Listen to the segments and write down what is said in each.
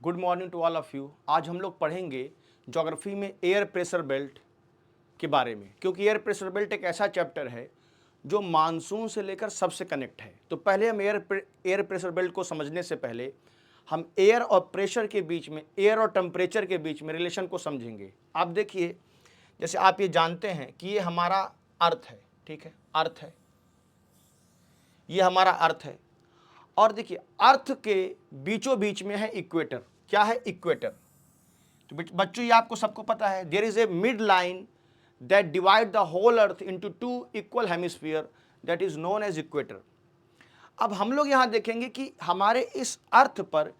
Good morning to all of you. आज हम लोग पढ़ेंगे ज्योग्राफी में एयर प्रेशर बेल्ट के बारे में, क्योंकि एयर प्रेशर बेल्ट एक ऐसा चैप्टर है जो मानसून से लेकर सबसे कनेक्ट है। तो पहले हम एयर प्रेशर बेल्ट को समझने से पहले हम एयर और प्रेशर के बीच में, एयर और टेम्परेचर के बीच में रिलेशन को समझेंगे। आप देखिए, जैसे आप ये जानते हैं कि ये हमारा अर्थ है, ठीक है, अर्थ है, ये हमारा अर्थ है। और देखिए, अर्थ के बीचों बीच में है इक्वेटर। क्या है इक्वेटर? तो बच्चों, ये आपको सबको पता है, there is a mid line that divide the whole earth into two equal hemisphere, that is known as equator. अब हम लोग यहां देखेंगे कि हमारे इस अर्थ पर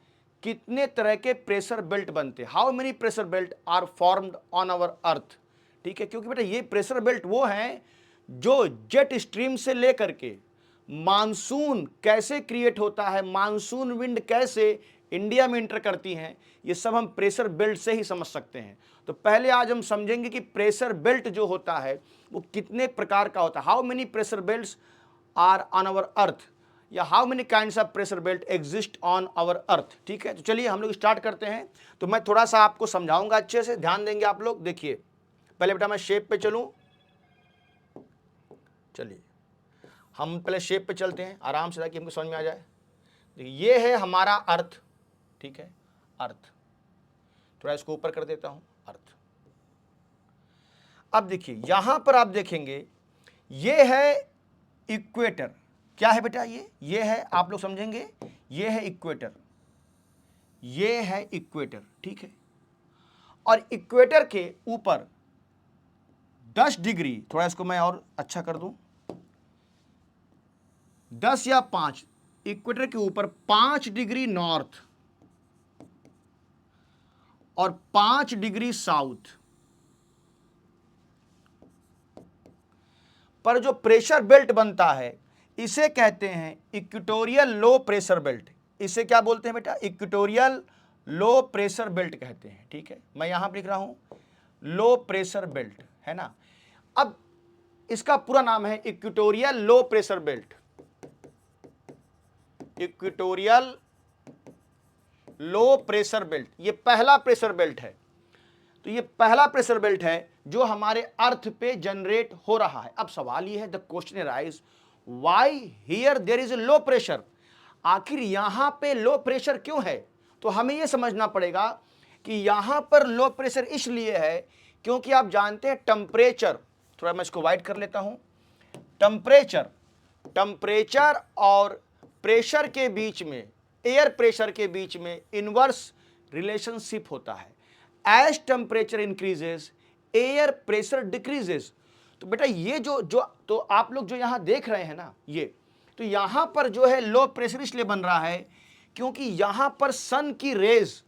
कितने तरह के प्रेशर बेल्ट बनते हैं। How many pressure belt are formed on our earth, ठीक है। क्योंकि बेटा ये प्रेशर बेल्ट वो हैं जो जेट स्ट्रीम से लेकर के मानसून कैसे क्रिएट होता है, मानसून विंड कैसे इंडिया में इंटर करती हैं, ये सब हम प्रेशर बेल्ट से ही समझ सकते हैं। तो पहले आज हम समझेंगे कि प्रेशर बेल्ट जो होता है वो कितने प्रकार का होता है। How many pressure belts are on our earth, या how many kinds of pressure belt exist on our earth, ठीक है। तो चलिए हम लोग स्टार्ट करते हैं। तो मैं थोड़ा सा आपको समझाऊंगा, अच्छे से ध्यान देंगे आप लोग। देखिए, पहले बेटा मैं शेप पे चलूं, चलिए हम पहले शेप पे चलते हैं आराम से, ताकि हमको समझ में आ जाए। देखिए, ये है हमारा अर्थ, ठीक है, अर्थ। थोड़ा इसको ऊपर कर देता हूं, अर्थ। अब देखिए यहां पर आप देखेंगे ये है इक्वेटर। क्या है बेटा? ये है, आप लोग समझेंगे, ये है इक्वेटर, ये है इक्वेटर, ठीक है। और इक्वेटर के ऊपर 10 डिग्री, थोड़ा इसको मैं और अच्छा कर दूं, 10 या 5, इक्वेटर के ऊपर 5 डिग्री नॉर्थ और 5 डिग्री साउथ पर जो प्रेशर बेल्ट बनता है इसे कहते हैं इक्वेटोरियल लो प्रेशर बेल्ट। इसे क्या बोलते हैं बेटा? इक्वेटोरियल लो प्रेशर बेल्ट कहते हैं, ठीक है। मैं यहां पर लिख रहा हूं लो प्रेशर बेल्ट, है ना। अब इसका पूरा नाम है equatorial low pressure belt, equatorial low pressure belt. ये पहला प्रेशर बेल्ट है। तो ये पहला प्रेशर बेल्ट है जो हमारे अर्थ पे जनरेट हो रहा है। अब सवाल ये है, the question arise, why here there is a low pressure. आखिर यहां पे लो प्रेशर क्यों है? तो हमें यह समझना पड़ेगा कि यहां पर लो प्रेशर इसलिए है क्योंकि आप जानते हैं टेम्परेचर, थोड़ा मैं इसको वाइट कर लेता हूं, टेम्परेचर और प्रेशर के बीच में, एयर प्रेशर के बीच में इनवर्स रिलेशनशिप होता है। As temperature increases air pressure decreases. तो बेटा ये जो तो आप लोग जो यहां देख रहे हैं ना, ये तो यहां पर जो है लो प्रेशर इसलिए बन रहा है क्योंकि यहां पर सन की रेज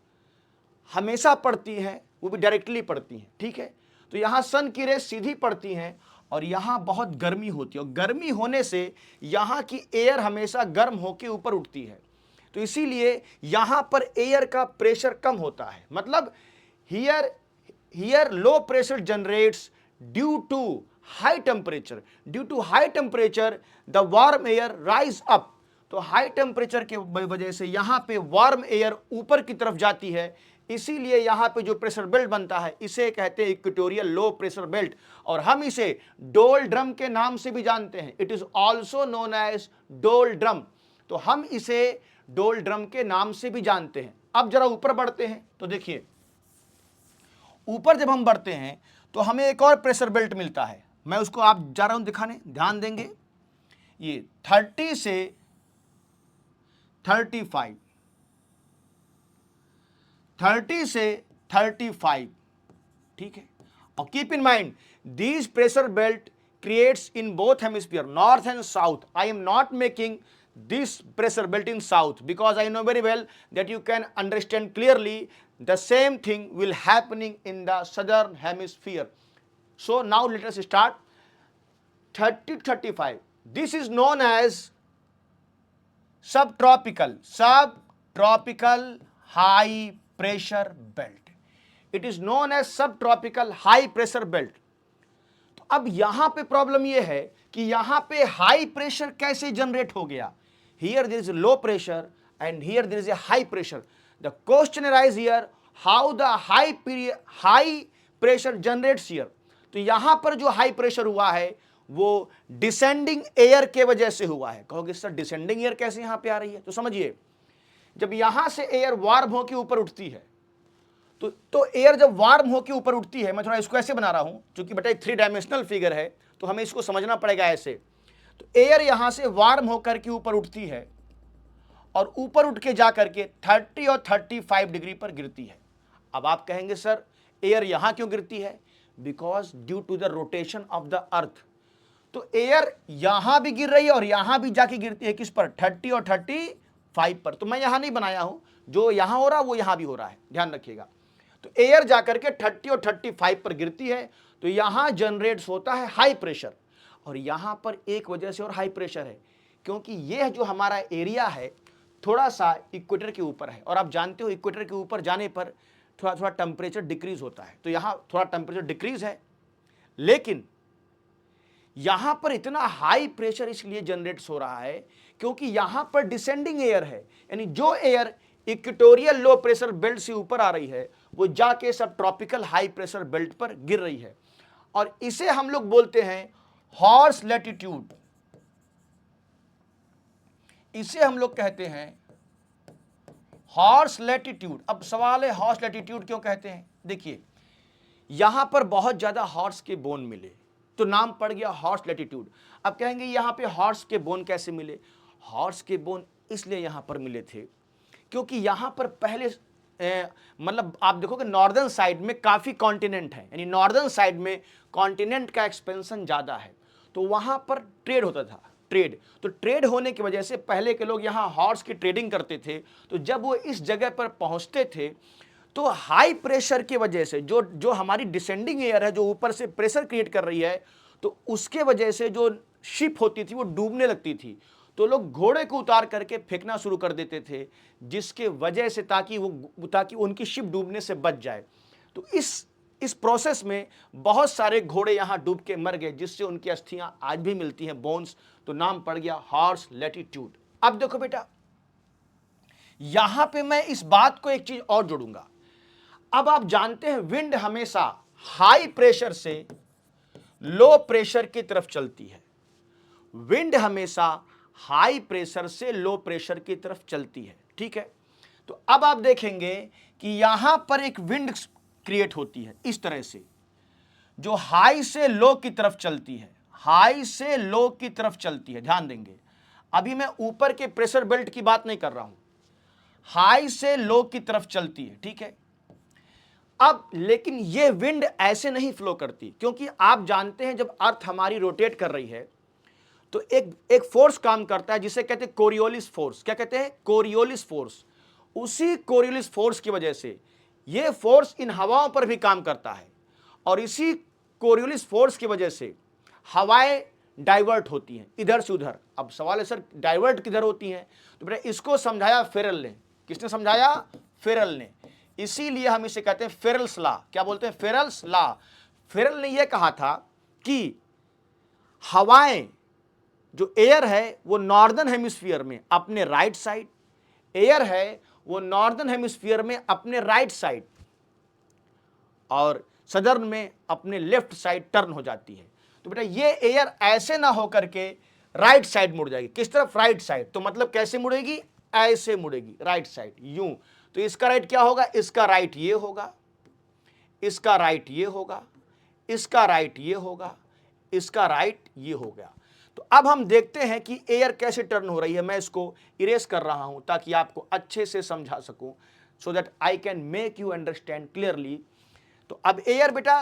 हमेशा पड़ती हैं, वो भी डायरेक्टली पड़ती हैं, ठीक है। तो यहां सन की रेज सीधी पड़ती हैं और यहां बहुत गर्मी होती है, और गर्मी होने से यहां की एयर हमेशा गर्म होकर ऊपर उठती है। तो इसीलिए यहां पर एयर का प्रेशर कम होता है। मतलब here low pressure generates due to high temperature, due to high temperature the warm air rise up. तो हाई टेम्परेचर के वजह से यहां पे वार्म एयर ऊपर की तरफ जाती है, इसीलिए यहां पे जो प्रेशर बेल्ट बनता है इसे कहते हैं इक्वेटोरियल लो प्रेशर बेल्ट। और हम इसे डोल ड्रम के नाम से भी जानते हैं, it is also known as doldrum. तो हम इसे डोल ड्रम के नाम से भी जानते हैं। अब जरा ऊपर बढ़ते हैं, तो देखिए ऊपर जब हम बढ़ते हैं तो हमें एक और प्रेशर बेल्ट मिलता है। मैं उसको आप जा रहा हूं दिखाने, ध्यान देंगे। ये 30 से 35, 30 से 35, ठीक है। और keep in mind these pressure belt creates in both hemisphere, north and south. I am not making this pressure belt in south because I know very well that you can understand clearly the same thing will happening in the southern hemisphere. So now let us start 30 to 35. This is known as subtropical high pressure belt. It is known as subtropical high pressure belt. तो अब यहां पे problem यह है कि यहां पे high pressure कैसे जनरेट हो गया। Here there is low pressure and here there is a high pressure. The question arise here, how the high pressure generates here. तो यहां पर जो हाई प्रेशर हुआ है वो डिसेंडिंग एयर के वजह से हुआ है। कहोगे सर डिसेंडिंग एयर कैसे यहां पे आ रही है? तो समझिए, जब यहां से एयर वार्म होकर ऊपर उठती है तो एयर जब वार्म होकर ऊपर उठती है, मैं थोड़ा इसको ऐसे बना रहा हूं क्योंकि बेटा 3 डायमेंशनल फिगर है तो हमें इसको समझना पड़ेगा ऐसे। तो एयर यहां से वार्म होकर के ऊपर उठती है और ऊपर उठ के जा करके 30 और 35 डिग्री पर गिरती है। अब आप कहेंगे सर एयर यहां क्यों गिरती है? Because due to the rotation of the earth. तो एयर यहां भी गिर रही है और यहां भी जाके गिरती है, किस पर? 30 और 35 पर। तो मैं यहां नहीं बनाया हूं, जो यहां हो रहा वो यहां भी हो रहा है, ध्यान रखिएगा। तो एयर जाकर के 30 और 35 पर गिरती है तो यहां जनरेट्स होता है हाई प्रेशर, और यहां पर एक वजह से और हाई प्रेशर है क्योंकि यह जो हमारा एरिया है थोड़ा सा इक्वेटर के ऊपर है, और आप जानते हो इक्वेटर के ऊपर जाने पर थोड़ा थोड़ा टेम्परेचर डिक्रीज होता है। तो यहां थोड़ा टेम्परेचर डिक्रीज है, लेकिन यहां पर इतना हाई प्रेशर इसलिए जनरेट्स हो रहा है क्योंकि यहां पर डिसेंडिंग एयर है, यानी जो air equatorial low pressure belt से ऊपर आ रही है वो जाके सब ट्रॉपिकल हाई प्रेशर बेल्ट पर गिर रही है, और इसे हम लोग बोलते हैं हॉर्स लैटिट्यूड। इसे हम लोग कहते हैं हॉर्स लैटिट्यूड। अब सवाल है हॉर्स लैटिट्यूड क्यों कहते हैं? देखिए यहां पर बहुत ज्यादा हॉर्स के बोन मिले तो नाम पड़ गया हॉर्स लैटिट्यूड। अब कहेंगे यहां पे हॉर्स के बोन कैसे मिले? हॉर्स के बोन इसलिए यहां पर मिले थे क्योंकि यहां पर पहले मतलब आप देखोगे नॉर्दर्न साइड में काफी कॉन्टिनेंट है, यानी नॉर्दर्न साइड में कॉन्टिनेंट का एक्सपेंशन ज्यादा है, तो वहां पर ट्रेड होता था, ट्रेड। तो ट्रेड होने की वजह से पहले के लोग यहाँ हॉर्स की ट्रेडिंग करते थे। तो जब वो इस जगह पर पहुंचते थे तो हाई प्रेशर की वजह से जो हमारी डिसेंडिंग एयर है जो ऊपर से प्रेशर क्रिएट कर रही है, तो उसके वजह से जो शिप होती थी वो डूबने लगती थी। तो लोग घोड़े को उतार करके फेंकना शुरू कर देते थे, जिसके वजह से ताकि उनकी शिप डूबने से बच जाए। तो इस प्रोसेस में बहुत सारे घोड़े यहाँ डूब के मर गए, जिससे उनकी अस्थियां आज भी मिलती हैं, बोन्स। तो नाम पड़ गया हॉर्स लैटिट्यूड। अब देखो बेटा, यहां पे मैं इस बात को एक चीज और जोड़ूंगा। अब आप जानते हैं विंड हमेशा हाई प्रेशर से लो प्रेशर की तरफ चलती है। विंड हमेशा हाई प्रेशर से लो प्रेशर की तरफ चलती है, ठीक है। तो अब आप देखेंगे कि यहां पर एक विंड क्रिएट होती है इस तरह से, जो हाई से लो की तरफ चलती है, हाई से लो की तरफ चलती है। ध्यान देंगे, अभी मैं ऊपर के प्रेशर बेल्ट की बात नहीं कर रहा हूं, हाई से लो की तरफ चलती है, ठीक है। अब लेकिन ये विंड ऐसे नहीं फ्लो करती, क्योंकि आप जानते हैं जब अर्थ हमारी रोटेट कर रही है तो एक फोर्स काम करता है जिसे कहते हैं कोरियोलिस फोर्स। क्या कहते हैं? Coriolis force. उसी कोरियोलिस फोर्स की वजह से ये फोर्स इन हवाओं पर भी काम करता है, और इसी कोरियोलिस फोर्स की वजह से हवाएं डाइवर्ट होती हैं इधर से उधर। अब सवाल है सर डाइवर्ट किधर होती हैं? तो बेटा इसको समझाया फेरल ने। किसने समझाया? फेरल ने। इसीलिए हम इसे कहते हैं फेरल्स लॉ। क्या बोलते हैं? फेरल्स लॉ। फेरल ने यह कहा था कि हवाएं, जो एयर है वो नॉर्दर्न हेमिस्फीयर में अपने राइट साइड, एयर है वो नॉर्दर्न हेमिस्फीयर में अपने राइट साइड, और सदर्न में अपने लेफ्ट साइड टर्न हो जाती है। तो बेटा ये एयर ऐसे ना होकर के राइट साइड मुड़ जाएगी। किस तरफ? Right side. तो मतलब कैसे मुड़ेगी? ऐसे मुड़ेगी, राइट साइड, यूं। तो इसका राइट क्या होगा? इसका राइट ये होगा, इसका राइट ये होगा, इसका राइट ये होगा, इसका राइट ये हो गया। तो अब हम देखते हैं कि एयर कैसे टर्न हो रही है। मैं इसको इरेज कर रहा हूं ताकि आपको अच्छे से समझा सकूं, so that I can make you understand clearly. तो अब एयर बेटा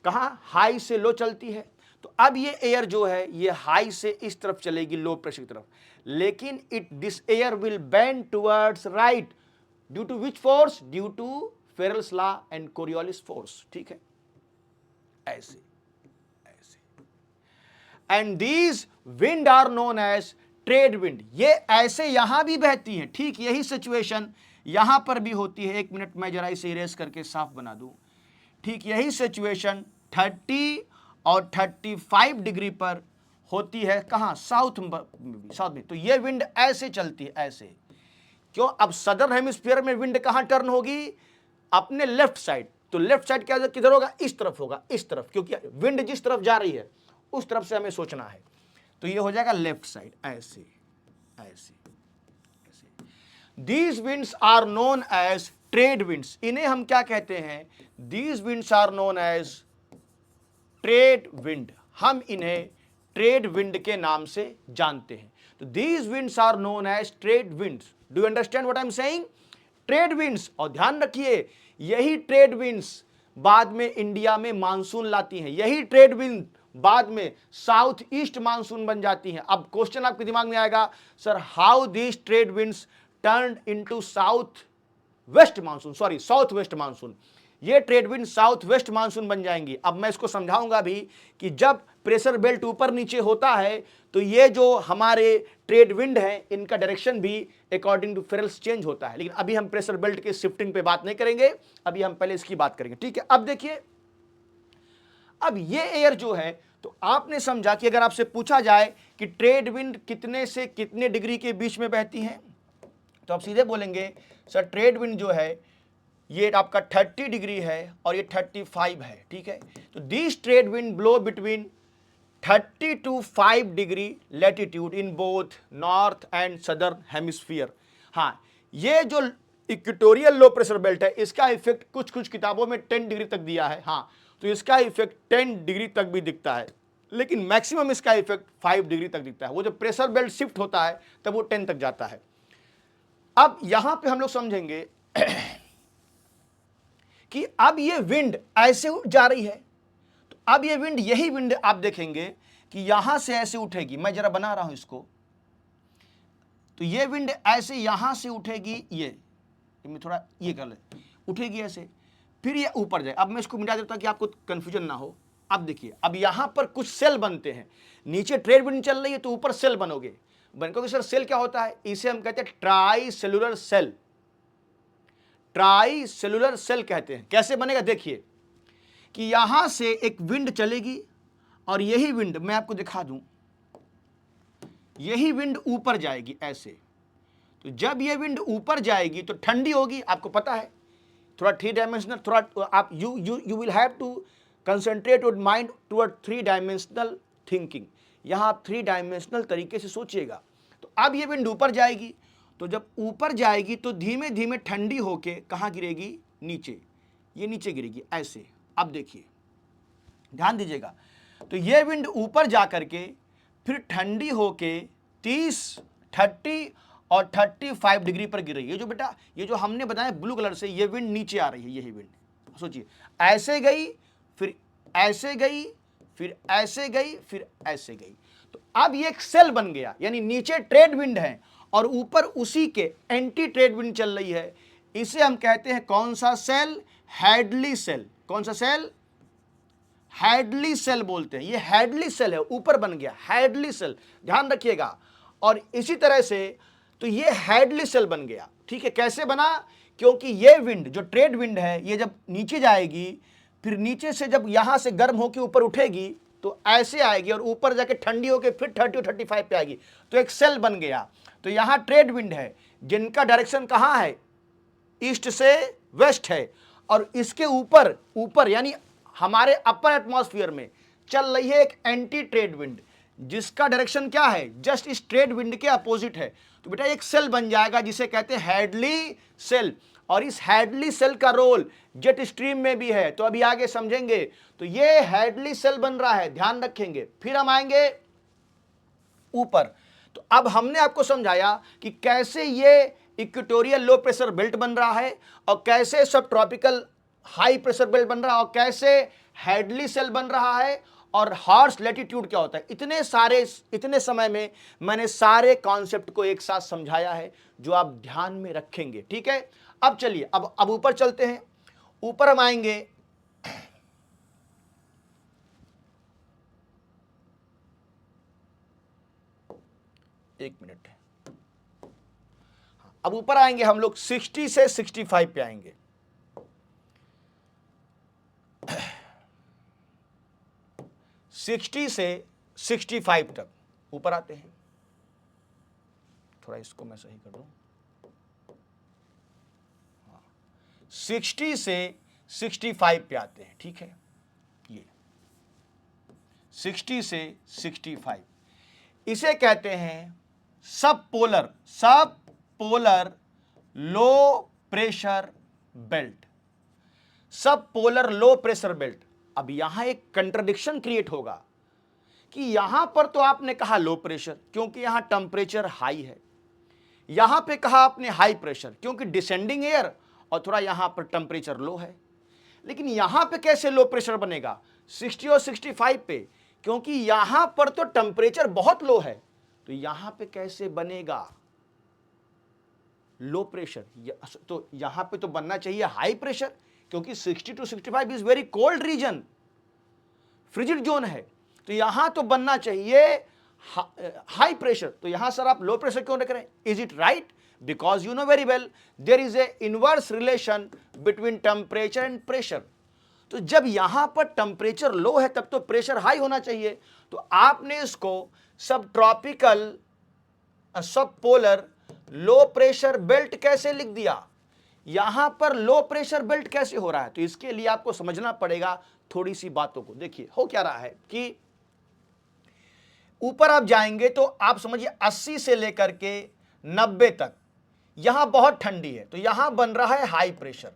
कहां? हाई से लो चलती है। तो अब ये एयर जो है ये हाई से इस तरफ चलेगी, लो प्रेशर की तरफ, लेकिन this air will bend towards right due to which force? Due to Ferrel's law and Coriolis force, ठीक है। ऐसे and these wind are known as trade wind. ये ऐसे यहां भी बहती हैं, ठीक यही सिचुएशन यहां पर भी होती है। एक मिनट में जरा इसे इरेज करके साफ बना दूं। ठीक यही सिचुएशन 30 और 35 डिग्री पर होती है। कहां? साउथ में। तो ये विंड ऐसे चलती है, ऐसे, क्यों? अब सदर्न हेमिस्फीयर में विंड कहां टर्न होगी? अपने लेफ्ट साइड। तो लेफ्ट साइड क्या किधर होगा? इस तरफ होगा, इस तरफ, क्योंकि विंड जिस तरफ जा रही है उस तरफ से हमें सोचना है। तो ये हो जाएगा लेफ्ट साइड, ऐसे ऐसे ऐसे। These winds are known as trade winds. इन्हें हम क्या कहते हैं? These winds are known as trade wind. हम इन्हें ट्रेड विंड के नाम से जानते हैं। तो these winds are known as trade winds. Do you understand what I am saying? Trade winds. और ध्यान रखिए, यही ट्रेड विंड्स बाद में इंडिया में मानसून लाती हैं। यही ट्रेड विंड बाद में साउथ ईस्ट मानसून बन जाती हैं। अब क्वेश्चन आपके दिमाग में आएगा, sir how these trade winds turn into south west monsoon, sorry south west monsoon. ये trade wind south west monsoon बन जाएंगी। अब मैं इसको समझाऊंगा भी कि जब प्रेशर बेल्ट ऊपर नीचे होता है तो ये जो हमारे ट्रेड विंड है इनका डायरेक्शन भी अकॉर्डिंग टू फेरल्स चेंज होता है। लेकिन अभी हम प्रेशर बेल्ट के शिफ्टिंग पे बात नहीं करेंगे, अभी हम पहले इसकी बात करेंगे, ठीक है? अब देखिए, अब ये एयर जो है, तो आपने समझा कि अगर आपसे पूछा जाए कि ट्रेड विंड कितने से कितने डिग्री के बीच में बहती हैं, तो आप सीधे बोलेंगे सर ट्रेड विंड जो है ये आपका 30 डिग्री है और ये 35 है, ठीक है? तो this trade wind blow between 30 to 5 degree latitude in both north and southern hemisphere. हाँ, ये जो इक्वेटोरियल लो प्रेशर बेल्ट है इसका इफेक्ट कुछ कुछ किताबों में 10 डिग्री तक दिया है। हाँ, तो इसका इफेक्ट 10 डिग्री तक भी दिखता है, लेकिन मैक्सिमम इसका इफेक्ट 5 डिग्री तक दिखता है। वो जब प्रेशर बेल्ट शिफ्ट होता है तब वो 10 तक जाता है। अब यहां पे हम लोग समझेंगे कि अब ये विंड ऐसे जा रही है, तो अब ये विंड, यही विंड आप देखेंगे कि यहां से ऐसे उठेगी। मैं जरा बना रहा हूं इसको, तो ये विंड ऐसे यहां से उठेगी, ये मैं थोड़ा ये कर ले, उठेगी ऐसे, फिर ये ऊपर जाए। अब मैं इसको मिटा देता हूं कि आपको कंफ्यूजन ना हो। अब देखिए, अब यहां पर कुछ सेल बनते हैं। नीचे ट्रेड विंड चल रही है तो ऊपर सेल बनोगे। सर सेल क्या होता है? इसे हम कहते हैं tricellular cell. Tricellular cell कहते हैं। कैसे बनेगा? देखिए कि यहां से एक विंड चलेगी और यही विंड मैं आपको दिखा दूं, यही विंड ऊपर जाएगी ऐसे। तो जब ये विंड ऊपर जाएगी तो ठंडी होगी, आपको पता है। थोड़ा 3 डायमेंशनल, थोड़ा आप you will have to concentrate your mind toward 3 dimensional thinking. यहां आप 3 डायमेंशनल तरीके से सोचिएगा। तो अब ये विंड ऊपर जाएगी, तो जब ऊपर जाएगी तो धीमे धीमे ठंडी होके कहाँ गिरेगी? नीचे। ये नीचे गिरेगी ऐसे। अब देखिए, ध्यान दीजिएगा, तो ये विंड ऊपर जा करके फिर ठंडी होके 30 और 35 डिग्री पर गिर रही है। ये जो बेटा, ये जो हमने बताया ब्लू कलर से, ये विंड नीचे आ रही है। यही विंड सोचिए, ऐसे गई, फिर ऐसे गई, फिर ऐसे गई, फिर ऐसे गई। तो अब ये एक सेल बन गया, यानी नीचे ट्रेड विंड है और ऊपर उसी के एंटी ट्रेड विंड चल रही है। इसे हम कहते हैं कौन सा सेल? Hadley cell. कौन सा सेल? हैडली सेल बोलते हैं। ये हैडली सेल है, ऊपर बन गया हैडली सेल, ध्यान रखिएगा। और इसी तरह से तो ये हैडली सेल बन गया, ठीक है? कैसे बना? क्योंकि ये विंड जो ट्रेड विंड है, ये जब नीचे जाएगी, फिर नीचे से जब यहां से गर्म होकर ऊपर उठेगी तो ऐसे आएगी और ऊपर जाके ठंडी होकर फिर 30 और 35 पे आएगी, तो एक सेल बन गया। तो यहां ट्रेड विंड है जिनका डायरेक्शन कहां है? ईस्ट से वेस्ट है, और इसके ऊपर ऊपर यानी हमारे अपर एटमॉस्फेयर में चल रही है एक एंटी ट्रेड विंड, जिसका डायरेक्शन क्या है? जस्ट इस ट्रेड विंड के अपोजिट है। तो बेटा एक सेल बन जाएगा जिसे कहते हैं हैडली सेल, और इस हैडली सेल का रोल जेट स्ट्रीम में भी है। तो अभी आगे समझेंगे। तो ये हैडली सेल बन रहा है, ध्यान रखेंगे। फिर हम आएंगे ऊपर। तो अब हमने आपको समझाया कि कैसे ये इक्वेटोरियल लो प्रेशर बेल्ट बन रहा है, और कैसे सब ट्रॉपिकल हाई प्रेशर बेल्ट बन रहा है, और कैसे हैडली सेल बन रहा है, और हार्श लैटिट्यूड क्या होता है। इतने समय में मैंने सारे कॉन्सेप्ट को एक साथ समझाया है जो आप ध्यान में रखेंगे, ठीक है? अब चलिए, अब ऊपर चलते हैं। ऊपर हम आएंगे, एक मिनट, अब ऊपर आएंगे हम लोग 60 से 65 पे आएंगे। सिक्सटी से 65 तक ऊपर आते हैं। थोड़ा इसको मैं सही कर दूं। 60 से 65 पे आते हैं, ठीक है, ये 60 से 65, इसे कहते हैं सब पोलर लो प्रेशर बेल्ट, सब पोलर लो प्रेशर बेल्ट। अब यहां एक कंट्रडिक्शन क्रिएट होगा कि यहां पर तो आपने कहा लो प्रेशर क्योंकि यहां टेम्परेचर हाई है, यहां पे कहा आपने हाई प्रेशर क्योंकि डिसेंडिंग एयर और थोड़ा यहां पर टेम्परेचर लो है, लेकिन यहां पे कैसे लो प्रेशर बनेगा 60 और 65 पे, क्योंकि यहां पर तो टेम्परेचर बहुत लो है, तो यहां पे कैसे बनेगा लो प्रेशर? तो यहां पे तो बनना चाहिए हाई प्रेशर, क्योंकि 60 to 65 is very cold region, frigid zone है, तो यहां तो बनना चाहिए हाई प्रेशर। तो यहां सर आप लो प्रेशर क्यों रख रहे हैं? Is it right? Because you know very well there is a inverse relation between temperature and pressure. तो जब यहां पर टेम्परेचर लो है तब तो प्रेशर हाई होना चाहिए, तो आपने इसको सब ट्रॉपिकल सब पोलर लो प्रेशर बेल्ट कैसे लिख दिया? यहां पर लो प्रेशर बेल्ट कैसे हो रहा है? तो इसके लिए आपको समझना पड़ेगा थोड़ी सी बातों को। देखिए हो क्या रहा है कि ऊपर आप जाएंगे तो आप समझिए 80 से लेकर के 90 तक यहां बहुत ठंडी है, तो यहां बन रहा है हाई प्रेशर,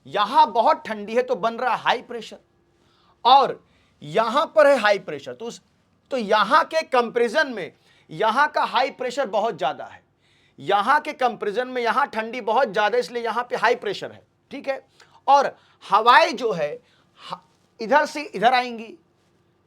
यहां बहुत ठंडी है तो बन रहा है हाई प्रेशर, और यहां पर है हाई प्रेशर, तो यहां के कंपैरिजन में यहां का हाई प्रेशर बहुत ज्यादा है, यहां के कंपैरिजन में यहां ठंडी बहुत ज्यादा है, इसलिए यहां पे हाई प्रेशर है, ठीक है। और हवाएं जो है इधर से इधर आएंगी,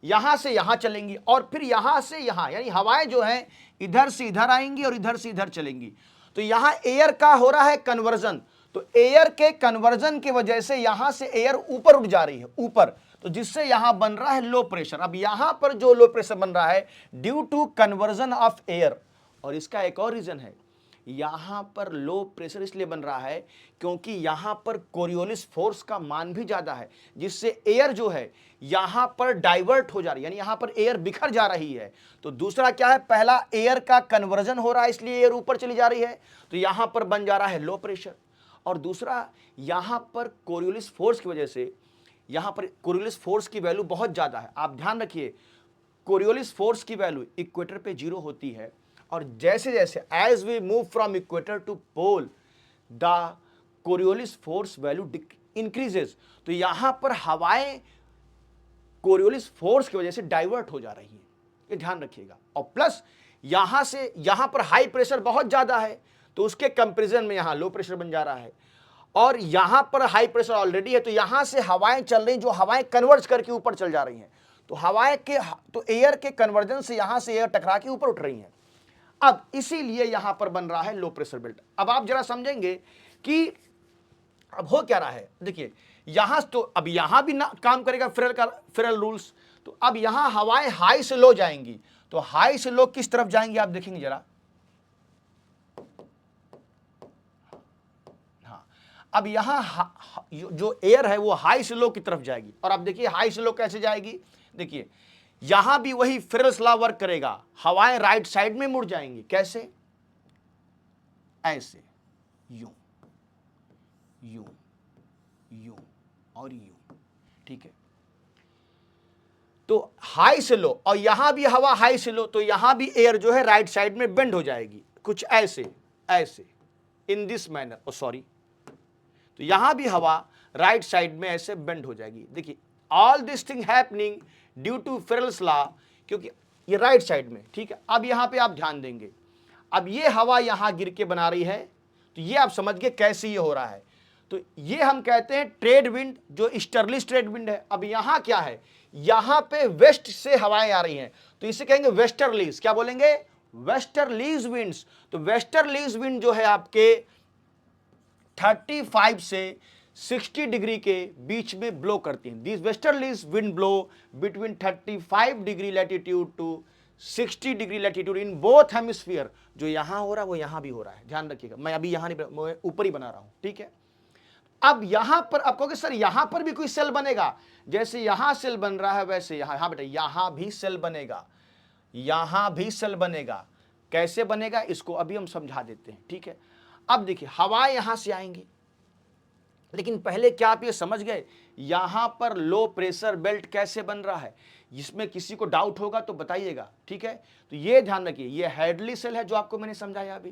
यहां से यहां चलेंगी, और फिर यहां से यहां, यानी हवाएं जो हैं इधर से इधर आएंगी और इधर से इधर चलेंगी, तो यहां एयर का हो रहा है कन्वर्जन, तो एयर के कन्वर्जन की वजह से यहां से एयर ऊपर उठ जा रही है ऊपर, तो जिससे यहां बन रहा है लो प्रेशर। अब यहां पर जो लो प्रेशर बन रहा है due to convergence of air, और इसका एक और रीजन है, यहां पर लो प्रेशर इसलिए बन रहा है क्योंकि यहां पर कोरियोलिस फोर्स का मान भी ज्यादा है, जिससे एयर जो है यहां पर डाइवर्ट हो जा रही है, यानी यहां पर एयर बिखर जा रही है। तो दूसरा क्या है, पहला एयर का कन्वर्जन हो रहा है इसलिए एयर ऊपर चली जा रही है, तो यहां पर बन जा रहा है लो प्रेशर। और दूसरा यहां पर कोरियोलिस फोर्स की वजह से, यहां पर कोरियोलिस फोर्स की वैल्यू बहुत ज्यादा है। आप ध्यान रखिए कोरियोलिस फोर्स की वैल्यू इक्वेटर पे 0 होती है, और जैसे जैसे as we move from equator to pole the Coriolis force value increases, तो यहां पर हवाएं कोरियोलिस फोर्स की वजह से डाइवर्ट हो जा रही है, ये ध्यान रखिएगा। और प्लस यहां से यहां पर हाई प्रेशर बहुत ज्यादा है, तो उसके कंपैरिजन में यहां लो प्रेशर बन जा रहा है, और यहां पर हाई प्रेशर ऑलरेडी है, तो यहां से हवाएं चल रही, जो हवाएं कन्वर्ज करके ऊपर चल जा रही हैं, तो हवाएं के तो एयर के कन्वर्जन से यहां से एयर टकरा के ऊपर उठ रही हैं। अब इसीलिए यहां पर बन रहा है लो प्रेशर बेल्ट। अब आप जरा समझेंगे कि अब हो क्या रहा है। देखिए यहां तो अब यहां भी ना काम करेगा फेरल रूल्स, तो अब यहां हवाएं हाई से लो जाएंगी, तो हाई से लो किस तरफ जाएंगी आप देखेंगे जरा, हाँ अब यहां जो एयर है वो हाई से लो की तरफ जाएगी, और अब देखिए हाई से लो कैसे जाएगी, देखिए यहां भी वही फेरेल्स लॉ वर्क करेगा, हवाएं राइट साइड में मुड़ जाएंगी, कैसे, ऐसे, यूं यूं यूं और यूं, ठीक है। तो हाई से लो, और यहां भी हवा हाई से लो, तो यहां भी एयर जो है राइट साइड में बेंड हो जाएगी, कुछ ऐसे ऐसे, in this manner, oh sorry, तो यहां भी हवा राइट साइड में ऐसे बेंड हो जाएगी। देखिए all this thing happening due to Ferrel's law, क्योंकि ये राइट साइड में, ठीक है। अब यहां पे आप ध्यान देंगे, अब ये हवा यहां गिर के बना रही है, तो ये आप समझ गए कैसे ये हो रहा है, तो ये हम कहते हैं ट्रेड विंड, जो ईस्टर्लीज ट्रेड विंड है। अब यहां क्या है, यहां पे वेस्ट से हवाएं आ रही हैं, तो इसे कहेंगे वेस्टर्लीज, क्या बोलेंगे, वेस्टर्लीज विंड्स। तो वेस्टर्लीज विंड जो है आपके 35 से 60 डिग्री के बीच में ब्लो करती हैं। This westerlies wind blow between 35 degree latitude to 60 degree latitude in both hemisphere. जो यहां हो रहा है वो यहां भी हो रहा है, ध्यान रखिएगा, मैं अभी यहां नहीं, मैं ऊपर ही बना रहा हूं, ठीक है। अब यहां पर आप कहोगे सर यहां पर भी कोई सेल बनेगा, जैसे यहां सेल बन रहा है वैसे यहां, हाँ बेटा यहां भी सेल बनेगा, यहां भी सेल बनेगा। कैसे बनेगा इसको अभी हम समझा देते हैं, ठीक है। अब देखिए हवाएं यहां से आएंगी, लेकिन पहले क्या आप ये समझ गए यहां पर लो प्रेशर बेल्ट कैसे बन रहा है? इसमें किसी को डाउट होगा तो बताइएगा, ठीक है? तो ये ध्यान रखिए, ये हैडली सेल है जो आपको मैंने समझाया अभी,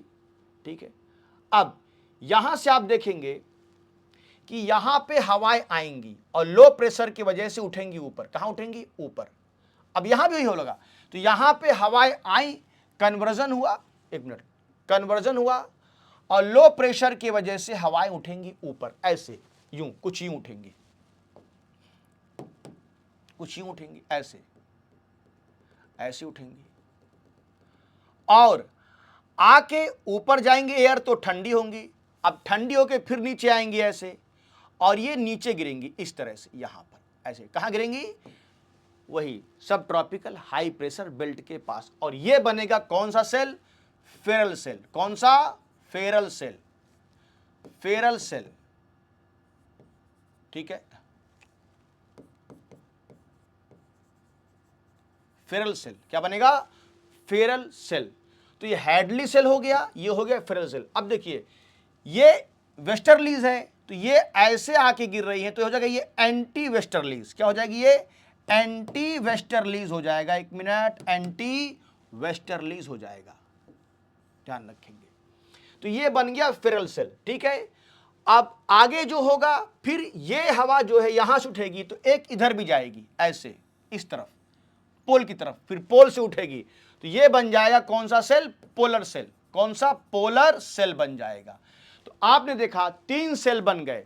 ठीक है? अब यहां से आप देखेंगे कि यहां पे हवाएं आएंगी और लो प्रेशर की वजह से उठेंगी ऊपर। कहां उठेंगी? ऊपर। अब यहां भी वही होगा, तो यहां पे हवाएं आई, कन्वर्जन हुआ, एक मिनट, कन्वर्जन हुआ और लो प्रेशर की वजह से हवाएं उठेंगी ऊपर, ऐसे, यूं, कुछ यूं उठेंगी, कुछ यूं उठेंगी, ऐसे ऐसे उठेंगी और आके ऊपर जाएंगे एयर तो ठंडी होंगी। अब ठंडी होके फिर नीचे आएंगी ऐसे और ये नीचे गिरेंगी इस तरह से, यहां पर ऐसे। कहां गिरेंगी? वही सब ट्रॉपिकल हाई प्रेशर बेल्ट के पास। और ये बनेगा कौन सा सेल? Ferrel cell. कौन सा? Feral cell. फेरल सेल, ठीक है, फेरल सेल। क्या बनेगा? Ferrel cell. तो ये हैडली सेल हो गया, ये हो गया फेरल सेल। अब देखिए ये वेस्टर्लीज है तो ये ऐसे आके गिर रही है तो हो जाएगा ये एंटी वेस्टर्लीज। क्या हो जाएगी? ये एंटी वेस्टर्लीज हो जाएगा। एक मिनट, एंटी वेस्टर्लीज हो जाएगा, ध्यान रखेंगे। तो ये बन गया फेरल सेल, ठीक है। अब आगे जो होगा, फिर ये हवा जो है यहां से उठेगी तो एक इधर भी जाएगी ऐसे, इस तरफ, पोल की तरफ, फिर पोल से उठेगी तो ये बन जाएगा कौन सा सेल? Polar cell. कौन सा? पोलर सेल बन जाएगा। तो आपने देखा 3 सेल बन गए,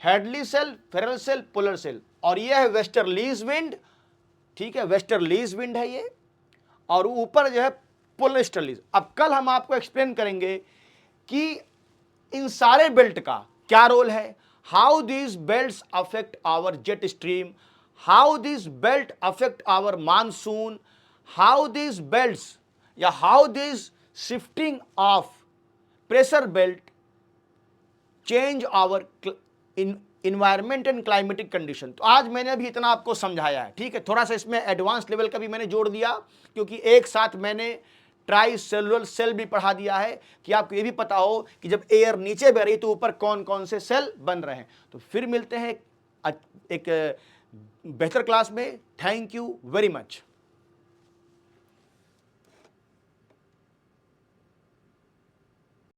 Hadley cell, Ferrel cell, polar cell. और ये है वेस्टर्लीज विंड, ठीक है, वेस्टर्लीज विंड है ये, और ऊपर जो है पोलस्टर्लीज। अब कल हम आपको एक्सप्लेन करेंगे कि इन सारे बेल्ट का क्या रोल है, how this belts affect our jet stream, how this belt affect our monsoon, how this belts या how this shifting of pressure belt change our environment and climatic condition. तो आज मैंने अभी इतना आपको समझाया है, ठीक है। थोड़ा सा इसमें एडवांस लेवल का भी मैंने जोड़ दिया क्योंकि एक साथ मैंने ट्राई सेलुलर सेल भी पढ़ा दिया है कि आपको ये भी पता हो कि जब एयर नीचे बह रही तो ऊपर कौन कौन से सेल बन रहे हैं। तो फिर मिलते हैं एक बेहतर क्लास में। Thank you very much.